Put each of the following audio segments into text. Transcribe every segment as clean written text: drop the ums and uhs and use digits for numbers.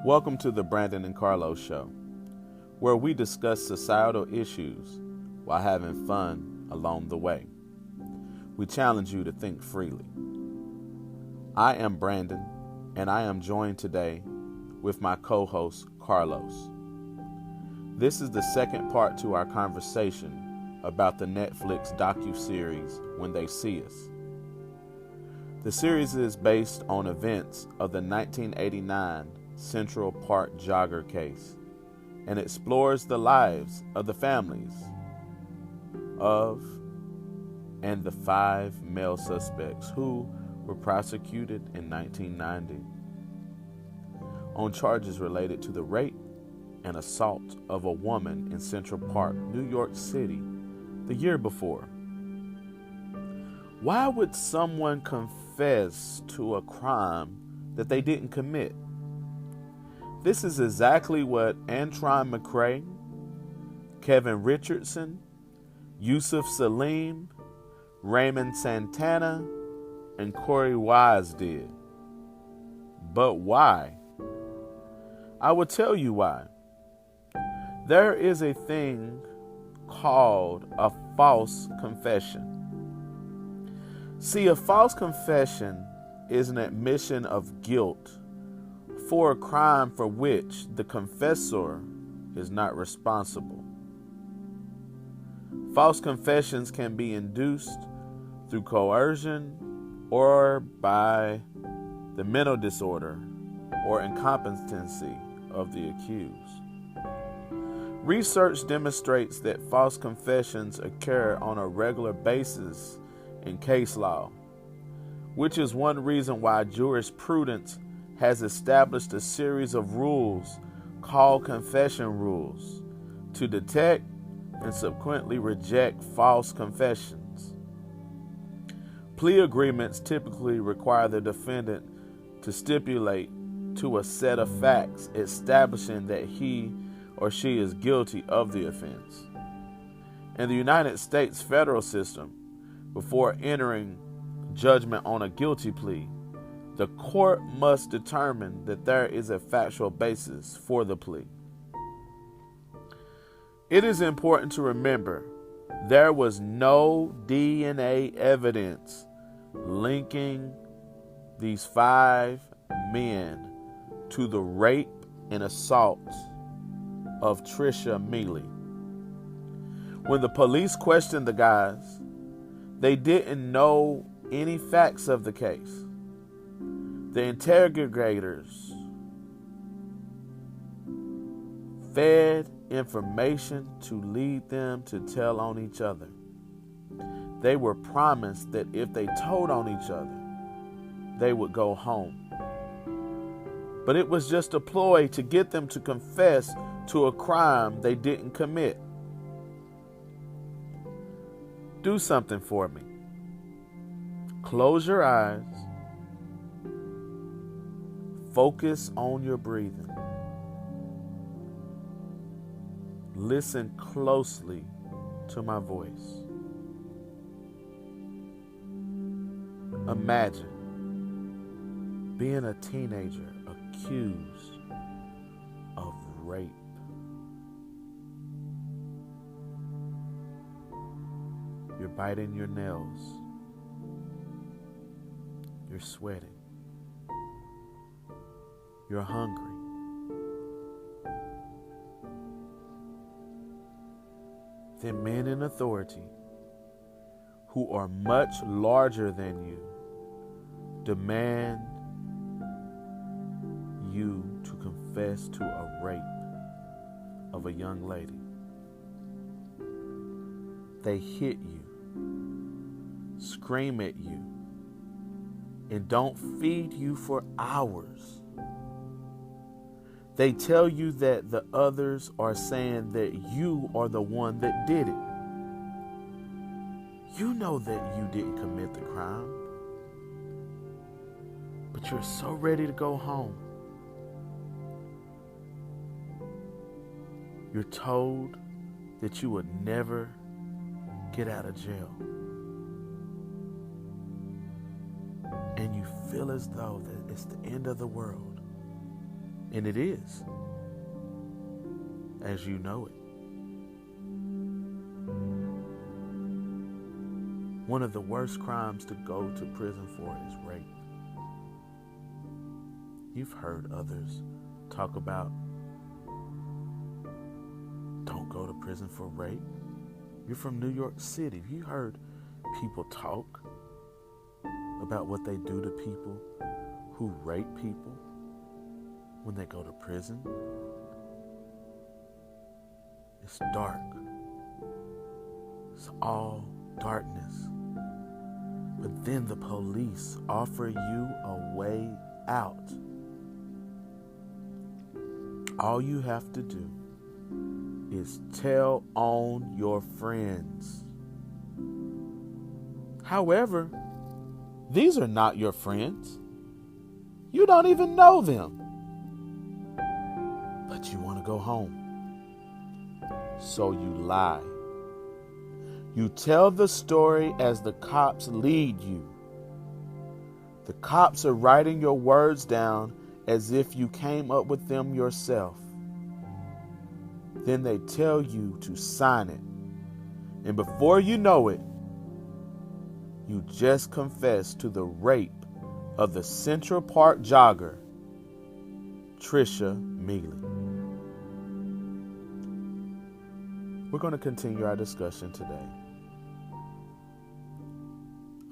Welcome to the Brandon and Carlos Show, where we discuss societal issues while having fun along the way. We challenge you to think freely. I am Brandon, and I am joined today with my co-host, Carlos. This is the second part to our conversation about the Netflix docuseries When They See Us. The series is based on events of the 1989 Central Park jogger case and explores the lives of the families of and the 5 male suspects who were prosecuted in 1990 on charges related to the rape and assault of a woman in Central Park, New York City, the year before. Why would someone confess to a crime that they didn't commit? This is exactly what Antron McCray, Kevin Richardson, Yusuf Salim, Raymond Santana, and Corey Wise did. But why? I will tell you why. There is a thing called a false confession. See, a false confession is an admission of guilt for a crime for which the confessor is not responsible. False confessions can be induced through coercion or by the mental disorder or incompetency of the accused. Research demonstrates that false confessions occur on a regular basis in case law, which is one reason why jurisprudence has established a series of rules called confession rules to detect and subsequently reject false confessions. Plea agreements typically require the defendant to stipulate to a set of facts establishing that he or she is guilty of the offense. In the United States federal system, before entering judgment on a guilty plea, the court must determine that there is a factual basis for the plea. It is important to remember there was no DNA evidence linking these 5 men to the rape and assault of Trisha Mealy. When the police questioned the guys, they didn't know any facts of the case. The interrogators fed information to lead them to tell on each other. They were promised that if they told on each other, they would go home. But it was just a ploy to get them to confess to a crime they didn't commit. Do something for me. Close your eyes. Focus on your breathing. Listen closely to my voice. Imagine being a teenager accused of rape. You're biting your nails. You're sweating. You're hungry. Then men in authority who are much larger than you demand you to confess to a rape of a young lady. They hit you, scream at you, and don't feed you for hours. They tell you that the others are saying that you are the one that did it. You know that you didn't commit the crime, but you're so ready to go home. You're told that you would never get out of jail. And you feel as though that it's the end of the world And it is, as you know it. One of the worst crimes to go to prison for is rape. You've heard others talk about don't go to prison for rape. You're from New York City. Have you heard people talk about what they do to people who rape people when they go to prison? It's dark. It's all darkness. But then the police offer you a way out. All you have to do is tell on your friends. However, these are not your friends. You don't even know them. But you want to go home. So you lie. You tell the story as the cops lead you. The cops are writing your words down as if you came up with them yourself. Then they tell you to sign it. And before you know it, you just confessed to the rape of the Central Park jogger, Trisha Mealy. We're going to continue our discussion today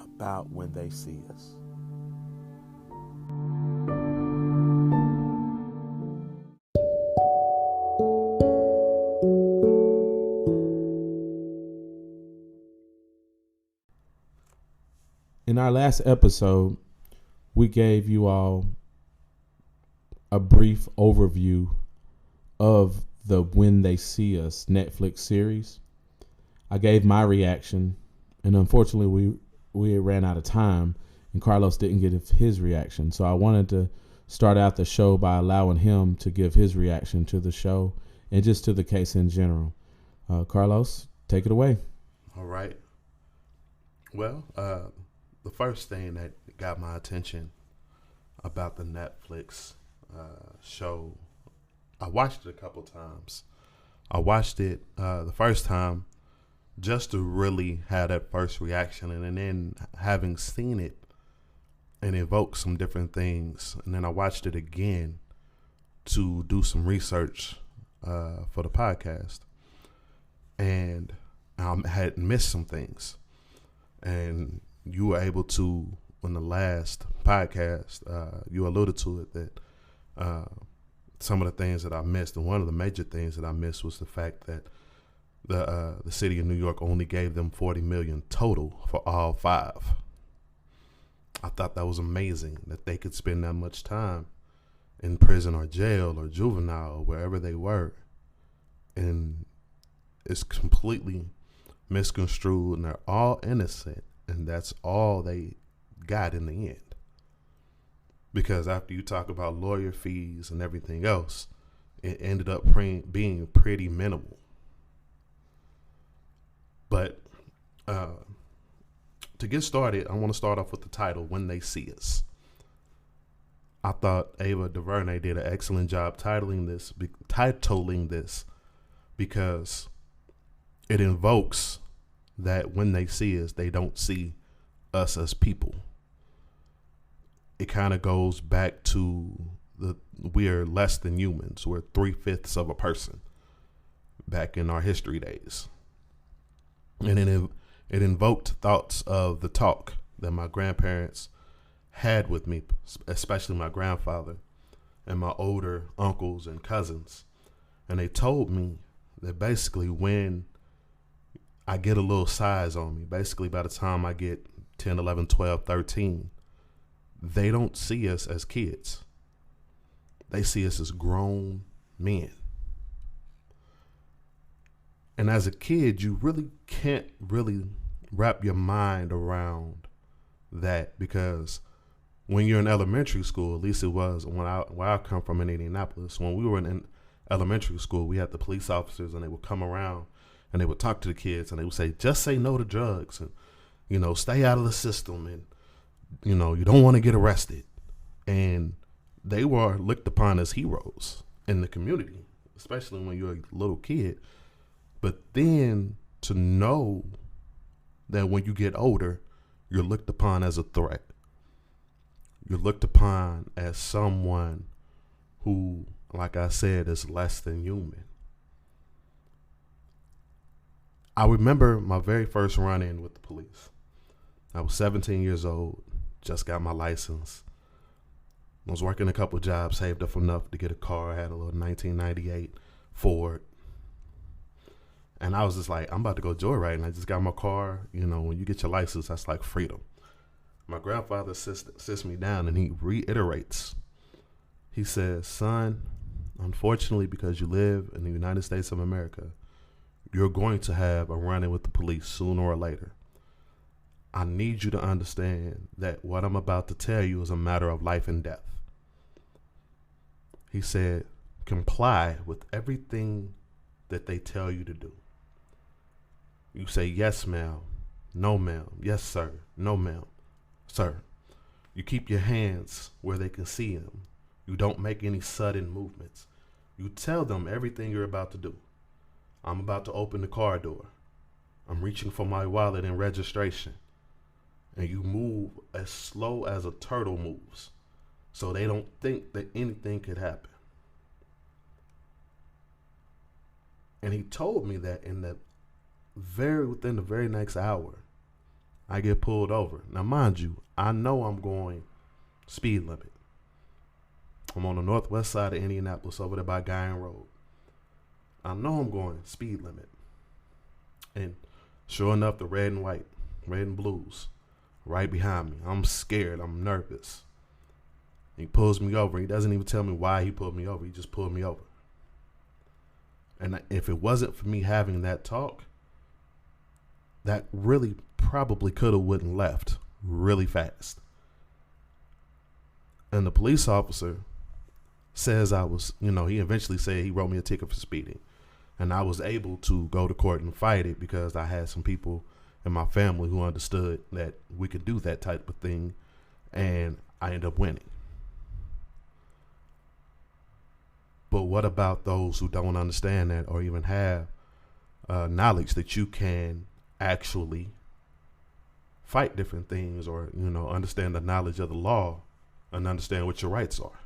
about when they see us. In our last episode, we gave you all a brief overview of the When They See Us Netflix series. I gave my reaction, and unfortunately we ran out of time, and Carlos didn't give his reaction. So I wanted to start out the show by allowing him to give his reaction to the show and just to the case in general. Carlos, take it away. All right. Well, the first thing that got my attention about the Netflix show, I watched it a couple times. I watched it the first time just to really have that first reaction, and then having seen it and evoke some different things, and then I watched it again to do some research for the podcast, and I had missed some things, and you were able to, in the last podcast, you alluded to it, that some of the things that I missed, and one of the major things that I missed was the fact that the city of New York only gave them $40 million total for all 5. I thought that was amazing that they could spend that much time in prison or jail or juvenile or wherever they were, and it's completely misconstrued, and they're all innocent, and that's all they got in the end. Because after you talk about lawyer fees and everything else, it ended up being pretty minimal. But to get started, I want to start off with the title, When They See Us. I thought Ava DuVernay did an excellent job titling this because it invokes that when they see us, they don't see us as people. It kind of goes back to we're less than humans. We're 3/5 of a person back in our history days. And it invoked thoughts of the talk that my grandparents had with me, especially my grandfather and my older uncles and cousins. And they told me that basically when I get a little size on me, basically by the time I get 10, 11, 12, 13, they don't see us as kids. They see us as grown men. And as a kid, you really can't really wrap your mind around that, because when you're in elementary school, at least it was where I come from in Indianapolis, when we were in elementary school, we had the police officers, and they would come around and they would talk to the kids, and they would say, just say no to drugs, and, stay out of the system, and, you don't want to get arrested. And they were looked upon as heroes in the community, especially when you're a little kid. But then to know that when you get older, you're looked upon as a threat. You're looked upon as someone who, like I said, is less than human. I remember my very first run-in with the police. I was 17 years old, just got my license. I was working a couple jobs, saved up enough to get a car. I had a little 1998 Ford. And I was just like, I'm about to go joyriding. I just got my car. You know, when you get your license, that's like freedom. My grandfather sits me down and he reiterates. He says, son, unfortunately, because you live in the United States of America, you're going to have a run-in with the police sooner or later. I need you to understand that what I'm about to tell you is a matter of life and death. He said, comply with everything that they tell you to do. You say, yes, ma'am. No, ma'am. Yes, sir. No, ma'am. Sir. You keep your hands where they can see them. You don't make any sudden movements. You tell them everything you're about to do. I'm about to open the car door. I'm reaching for my wallet and registration. And you move as slow as a turtle moves, so they don't think that anything could happen. And he told me that within the very next hour, I get pulled over. Now, mind you, I know I'm going speed limit. I'm on the northwest side of Indianapolis, over there by Guyan Road. I know I'm going speed limit. And sure enough, the red and blues, right behind me. I'm scared. I'm nervous. He pulls me over. He doesn't even tell me why he pulled me over. He just pulled me over. And if it wasn't for me having that talk, that really probably could have went and left really fast. And the police officer says I was, he eventually said he wrote me a ticket for speeding. And I was able to go to court and fight it because I had some people in my family who understood that we could do that type of thing. And I ended up winning. But what about those who don't understand that or even have knowledge that you can actually fight different things or, understand the knowledge of the law and understand what your rights are?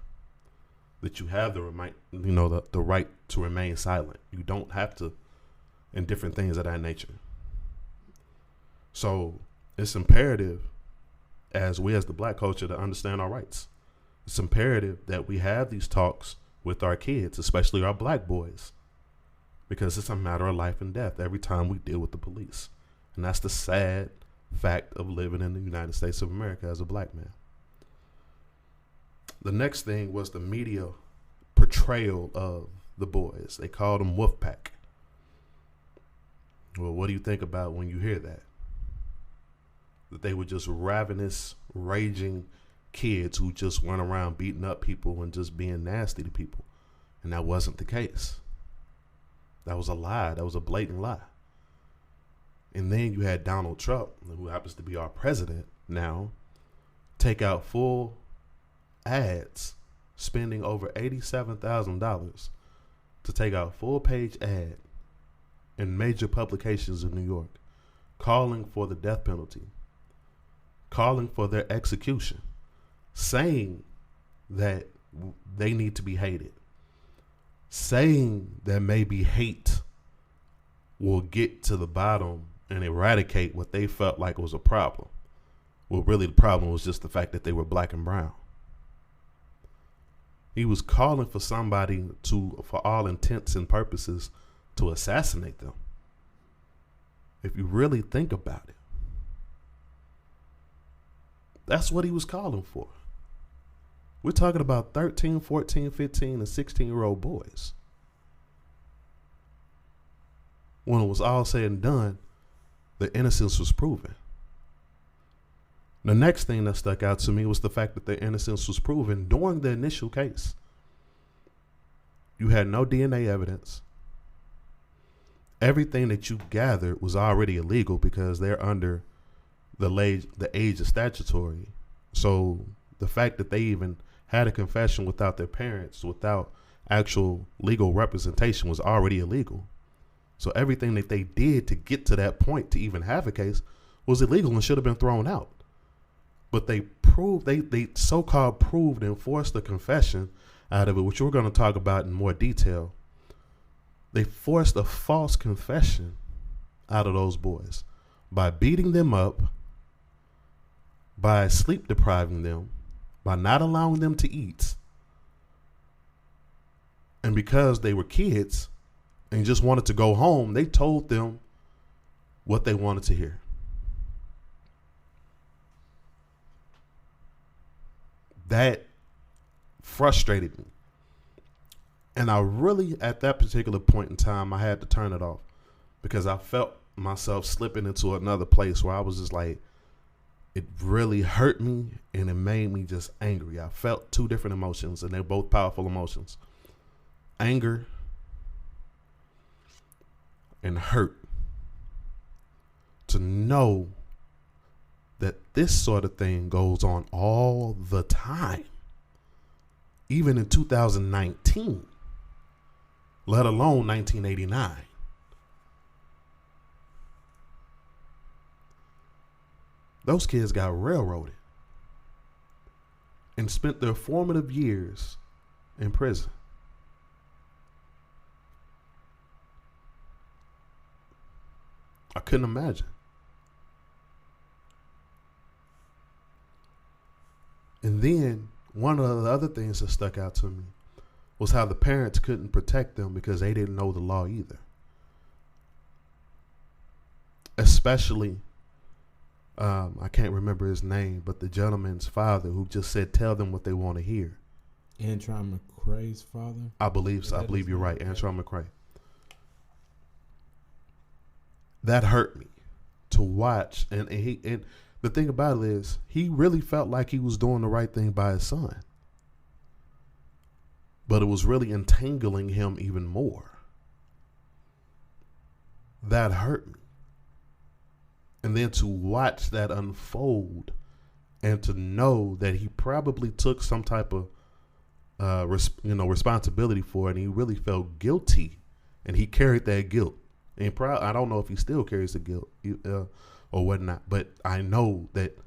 That you have the right to remain silent. You don't have to, and different things of that nature. So it's imperative as the black culture to understand our rights. It's imperative that we have these talks with our kids, especially our black boys, because it's a matter of life and death every time we deal with the police. And that's the sad fact of living in the United States of America as a black man. The next thing was the media portrayal of the boys. They called them Wolfpack. Well, what do you think about when you hear that? That they were just ravenous, raging kids who just went around beating up people and just being nasty to people. And that wasn't the case. That was a lie. That was a blatant lie. And then you had Donald Trump, who happens to be our president now, take out full ads, spending over $87,000 to take out full page ad in major publications in New York, calling for the death penalty, calling for their execution, saying that they need to be hated, saying that maybe hate will get to the bottom and eradicate what they felt like was a problem. Well, really the problem was just the fact that they were black and brown. He was calling for somebody to, for all intents and purposes, to assassinate them. If you really think about it, that's what he was calling for. We're talking about 13, 14, 15, and 16-year-old boys. When it was all said and done, the innocence was proven. The next thing that stuck out to me was the fact that their innocence was proven during the initial case. You had no DNA evidence. Everything that you gathered was already illegal because they're under the age of statutory. So the fact that they even had a confession without their parents, without actual legal representation, was already illegal. So everything that they did to get to that point to even have a case was illegal and should have been thrown out. But they so-called proved and forced a confession out of it, which we're going to talk about in more detail. They forced a false confession out of those boys by beating them up, by sleep depriving them, by not allowing them to eat. And because they were kids and just wanted to go home, they told them what they wanted to hear. That frustrated me. And I really, at that particular point in time, I had to turn it off because I felt myself slipping into another place where I was just like, it really hurt me and it made me just angry. I felt two different emotions, and they're both powerful emotions. Anger and hurt. To know that this sort of thing goes on all the time, even in 2019, let alone 1989. Those kids got railroaded and spent their formative years in prison. I couldn't imagine. And then one of the other things that stuck out to me was how the parents couldn't protect them because they didn't know the law either. Especially, I can't remember his name, but the gentleman's father who just said, tell them what they want to hear. Antron McCrae's father? I believe so. I believe you're right. Antron McCrae. That hurt me to watch. And the thing about it is, he really felt like he was doing the right thing by his son. But it was really entangling him even more. That hurt me. And then to watch that unfold and to know that he probably took some type of responsibility for it, and he really felt guilty, and he carried that guilt. And I don't know if he still carries the guilt or whatnot, but I know that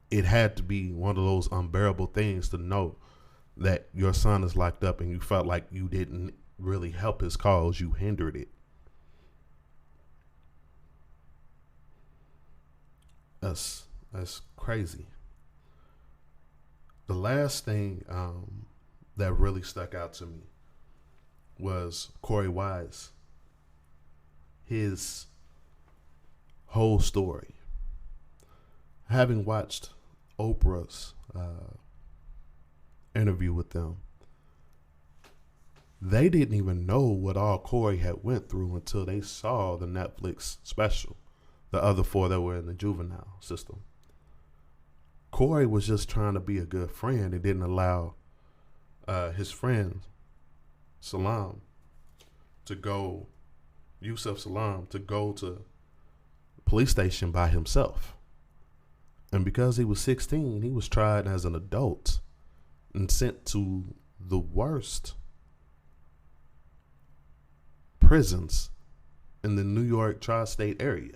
it had to be one of those unbearable things to know that your son is locked up and you felt like you didn't really help his cause, you hindered it. That's crazy. The last thing that really stuck out to me was Corey Wise. His whole story. Having watched Oprah's interview with them, they didn't even know what all Corey had went through until they saw the Netflix special, the other four that were in the juvenile system. Corey was just trying to be a good friend and didn't allow his friend Yusuf Salam to go to police station by himself. And because he was 16, he was tried as an adult and sent to the worst prisons in the New York tri-state area,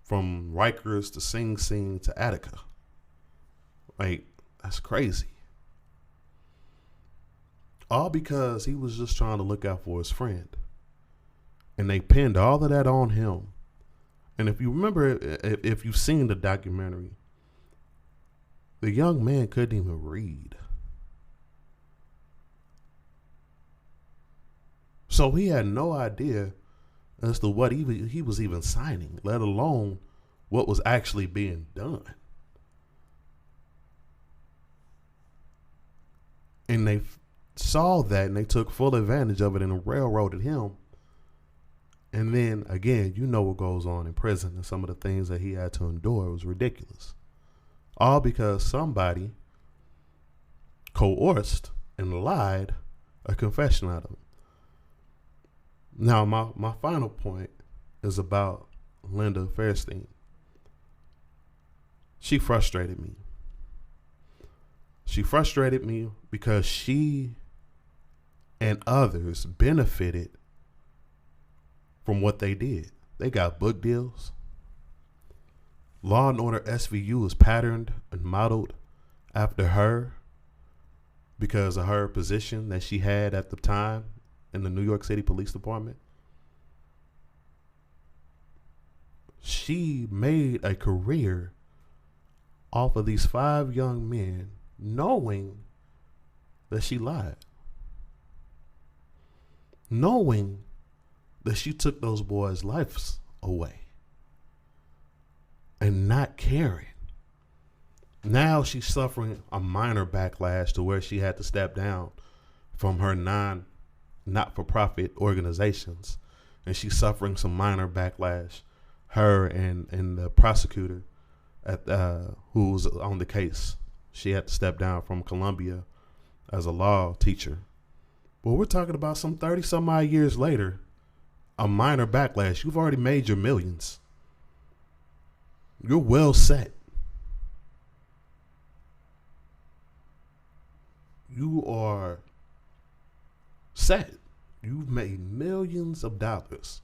from Rikers to Sing Sing to Attica. Like, that's crazy. All because he was just trying to look out for his friend. And they pinned all of that on him. And if you remember, if you've seen the documentary, the young man couldn't even read. So he had no idea as to what he was even signing, let alone what was actually being done. And they saw that and they took full advantage of it and railroaded him. And then again, you know what goes on in prison and some of the things that he had to endure was ridiculous. All because somebody coerced and lied a confession out of him. Now, my final point is about Linda Fairstein. She frustrated me. She frustrated me because she and others benefited from what they did. They got book deals. Law and Order SVU is patterned and modeled after her because of her position that she had at the time in the New York City Police Department. She made a career off of these 5 young men knowing that she lied. Knowing that she took those boys' lives away. And not caring. Now she's suffering a minor backlash to where she had to step down from her not-for-profit organizations. And she's suffering some minor backlash. Her and the prosecutor who was on the case. She had to step down from Columbia as a law teacher. But we're talking about some 30-some odd years later, a minor backlash. You've already made your millions. You're well set. You are set. You've made millions of dollars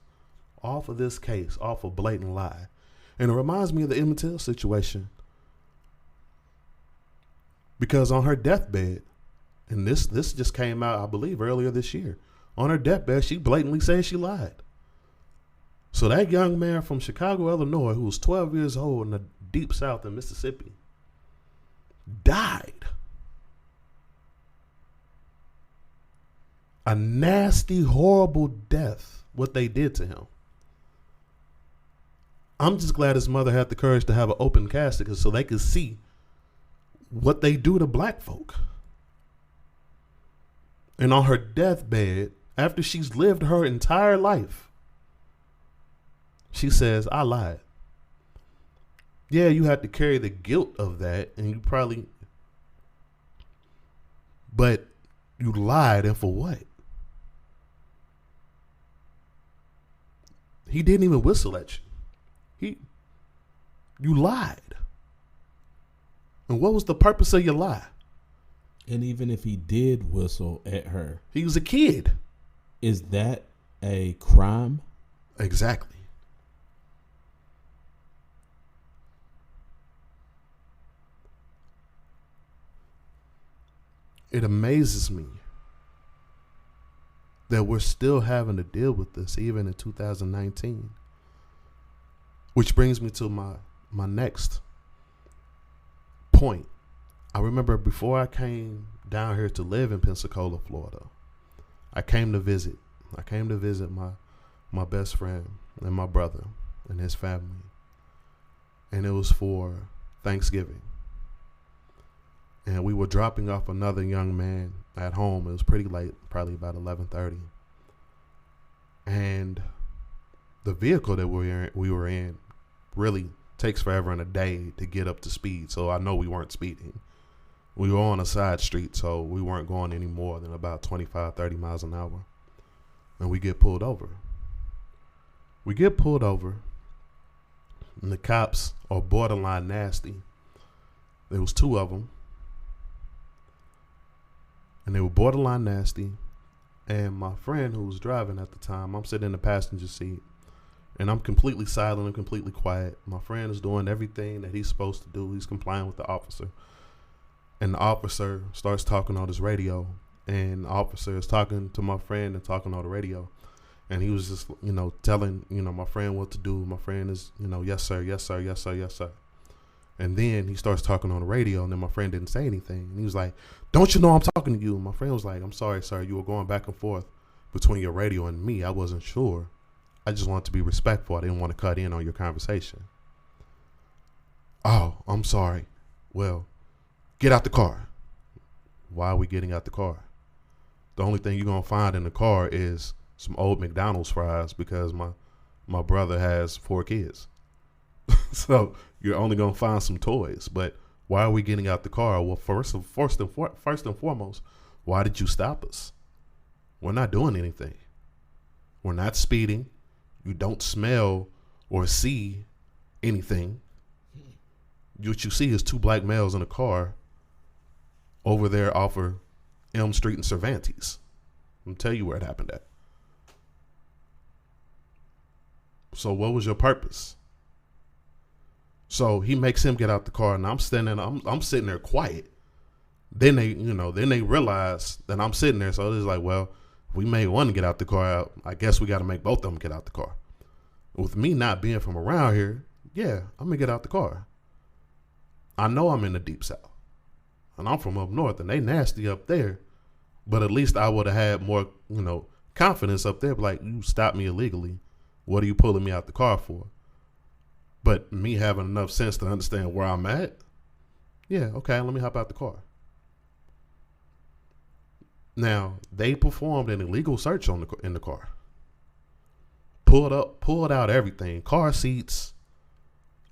off of this case, off of blatant lie. And it reminds me of the Emmett Till situation. Because on her deathbed, and this just came out, I believe, earlier this year. On her deathbed, she blatantly said she lied. So that young man from Chicago, Illinois, who was 12 years old in the deep south in Mississippi, died. A nasty, horrible death, what they did to him. I'm just glad his mother had the courage to have an open casket so they could see what they do to black folk. And on her deathbed, after she's lived her entire life, she says, I lied. Yeah, you had to carry the guilt of that, and you probably, but you lied, and for what? He didn't even whistle at you. You lied. And what was the purpose of your lie? And even if he did whistle at her, he was a kid. Is that a crime? Exactly. It amazes me that we're still having to deal with this even in 2019. Which brings me to my next point. I remember before I came down here to live in Pensacola, Florida, I came to visit my best friend and my brother and his family. And it was for Thanksgiving. And we were dropping off another young man at home. It was pretty late, probably about 11:30. And the vehicle that we were in really takes forever and a day to get up to speed. So I know we weren't speeding. We were on a side street, so we weren't going any more than about 25, 30 miles an hour. And we get pulled over. And the cops are borderline nasty. There was 2 of them. And they were borderline nasty. And my friend who was driving at the time, I'm sitting in the passenger seat. And I'm completely silent and completely quiet. My friend is doing everything that he's supposed to do. He's complying with the officer. And the officer starts talking on his radio. And the officer is talking to my friend and talking on the radio. And he was just, telling, my friend what to do. My friend is, yes, sir, yes, sir, yes, sir, yes, sir. And then he starts talking on the radio, and then my friend didn't say anything. And he was like, don't you know I'm talking to you? And my friend was like, I'm sorry, sir. You were going back and forth between your radio and me. I wasn't sure. I just wanted to be respectful. I didn't want to cut in on your conversation. Oh, I'm sorry. Well, get out the car. Why are we getting out the car? The only thing you're going to find in the car is some old McDonald's fries because my brother has 4 kids. So you're only going to find some toys. But why are we getting out the car? Well, first and foremost, why did you stop us? We're not doing anything. We're not speeding. You don't smell or see anything. What you see is 2 black males in a car over there off of Elm Street and Cervantes. I'll tell you where it happened at. So what was your purpose? So he makes him get out the car, and I'm sitting there quiet. Then they realize that I'm sitting there. So it's like, well, if we made one get out the car out, I guess we got to make both of them get out the car. With me not being from around here, yeah, I'm going to get out the car. I know I'm in the deep south, and I'm from up north, and they nasty up there. But at least I would have had more, confidence up there. Like, you stopped me illegally. What are you pulling me out the car for? But me having enough sense to understand where I'm at, yeah, okay, let me hop out the car. Now, they performed an illegal search in the car. Pulled out everything. Car seats,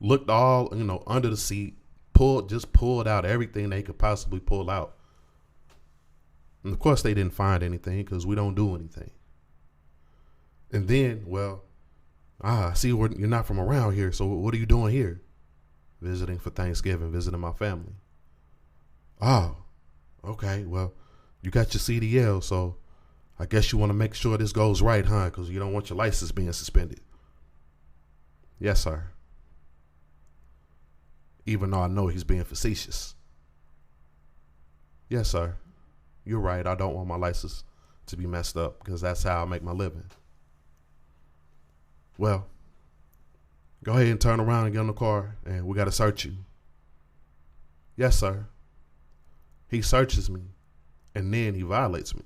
looked all, under the seat, pulled out everything they could possibly pull out. And of course they didn't find anything because we don't do anything. And then, well, I see you're not from around here, so what are you doing here? Visiting for Thanksgiving, visiting my family. Oh, okay, well, you got your CDL, so I guess you want to make sure this goes right, huh? Because you don't want your license being suspended. Yes, sir. Even though I know he's being facetious. Yes, sir. You're right. I don't want my license to be messed up because that's how I make my living. Well, go ahead and turn around and get in the car, and we got to search you. Yes, sir. He searches me, and then he violates me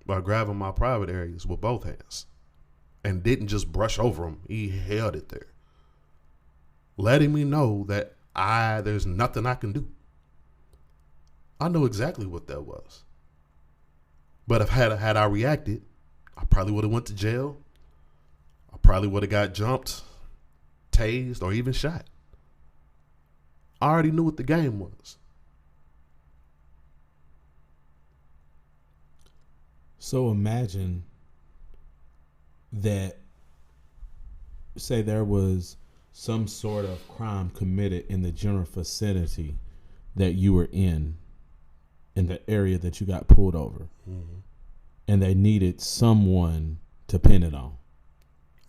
by grabbing my private areas with both hands and didn't just brush over them. He held it there, letting me know that there's nothing I can do. I know exactly what that was. But if had I reacted, I probably would have went to jail. I probably would have got jumped, tased, or even shot. I already knew what the game was. So imagine that, say there was some sort of crime committed in the general vicinity that you were in the area that you got pulled over. Mm-hmm. And they needed someone to pin it on.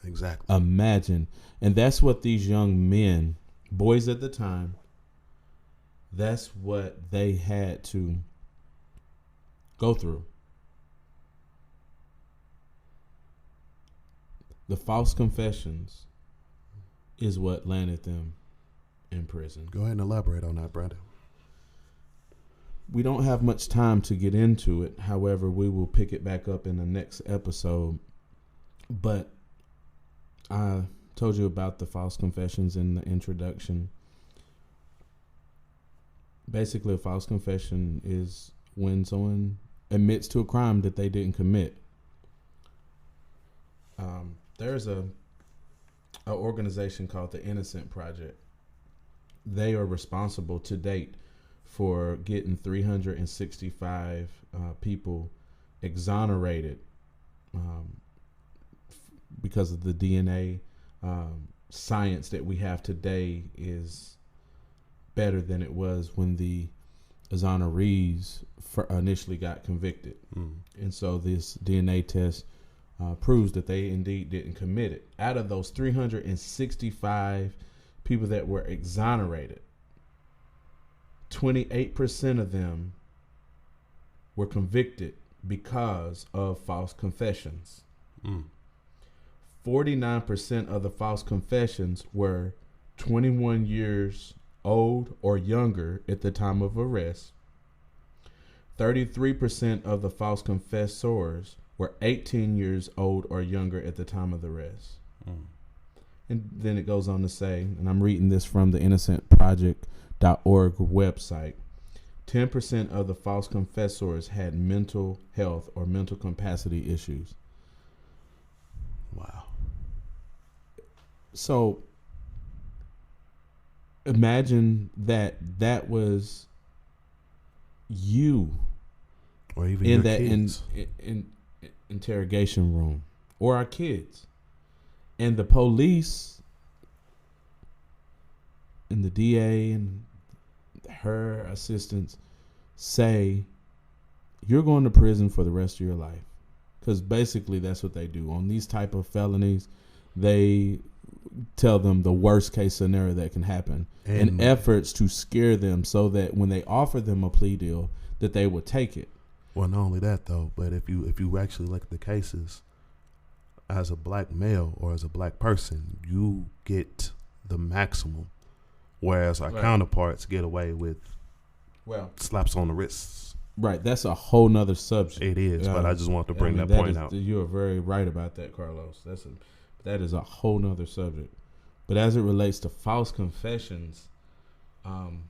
Exactly. Imagine. And that's what these young men, boys at the time, that's what they had to go through. The false confessions is what landed them in prison. Go ahead and elaborate on that, Brandon. We don't have much time to get into it. However, we will pick it back up in the next episode. But I told you about the false confessions in the introduction. Basically, a false confession is when someone admits to a crime that they didn't commit. There's a organization called the Innocent Project. They are responsible to date for getting 365 people exonerated because of the DNA science that we have today is better than it was when the exonerees initially got convicted. And so this DNA test proves that they indeed didn't commit it. Out of those 365 people that were exonerated, 28% of them were convicted because of false confessions. 49% of the false confessions were 21 years old or younger at the time of arrest. 33% of the false confessors were 18 years old or younger at the time of the arrest. And then it goes on to say, and I'm reading this from the innocentproject.org website, 10% of the false confessors had mental health or mental capacity issues. Wow. So imagine that was you, or even in your that kids. in interrogation room, or our kids, and the police and the DA and her assistants say you're going to prison for the rest of your life. Because basically that's what they do. On these type of felonies, they tell them the worst case scenario that can happen in efforts to scare them so that when they offer them a plea deal, that they would take it. Well, not only that, though, but if you actually look at the cases, as a black male or as a black person, you get the maximum, whereas our counterparts get away with slaps on the wrists. Right, that's a whole nother subject. It is, but I just want to bring that point out. You are very right about that, Carlos. That is a whole nother subject. But as it relates to false confessions, one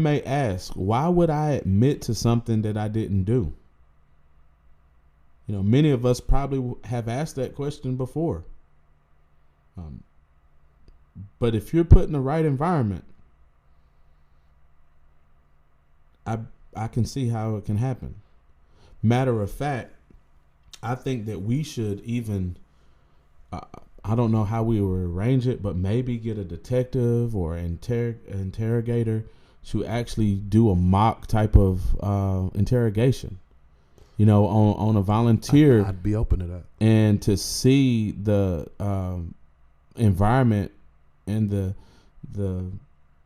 may ask, why would I admit to something that I didn't do? Many of us probably have asked that question before. But if you're put in the right environment, I can see how it can happen. Matter of fact, I think that we should even, I don't know how we will arrange it, but maybe get a detective or interrogator to actually do a mock type of interrogation. On a volunteer. I'd be open to that. And to see the environment and the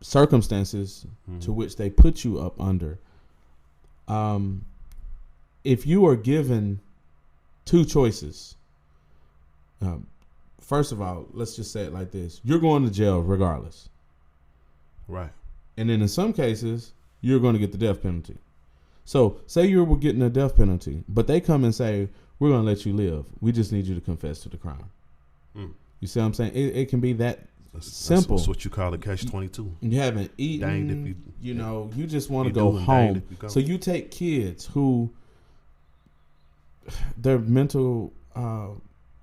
circumstances to which they put you up under. If you are given two choices, first of all, let's just say it like this. You're going to jail regardless. Right. And then in some cases, you're going to get the death penalty. So say you were getting a death penalty, but they come and say, we're going to let you live. We just need you to confess to the crime. You see what I'm saying? It can be that simple. That's what you call a catch-22. You haven't eaten, danged if you just want to go home. So you take kids who their mental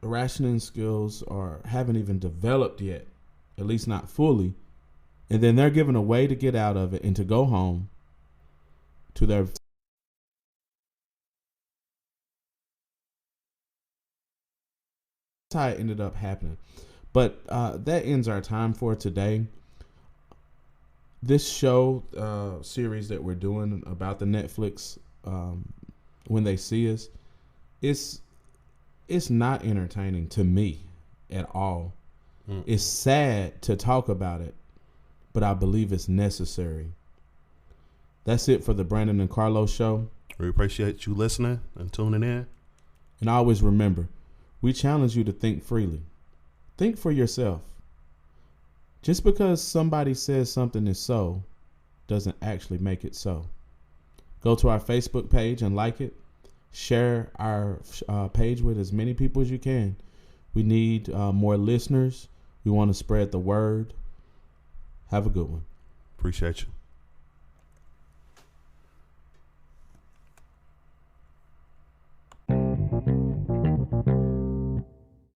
rationing skills haven't even developed yet, at least not fully, and then they're given a way to get out of it and to go home to their That's how it ended up happening. But that ends our time for today. This show series that we're doing about the Netflix When They See Us, it's not entertaining to me at all. It's sad to talk about it, but I believe it's necessary. That's it for the Brandon and Carlos show. We appreciate you listening and tuning in. And always remember, we challenge you to think freely. Think for yourself. Just because somebody says something is so doesn't actually make it so. Go to our Facebook page and like it. Share our page with as many people as you can. We need more listeners. We want to spread the word. Have a good one. Appreciate you.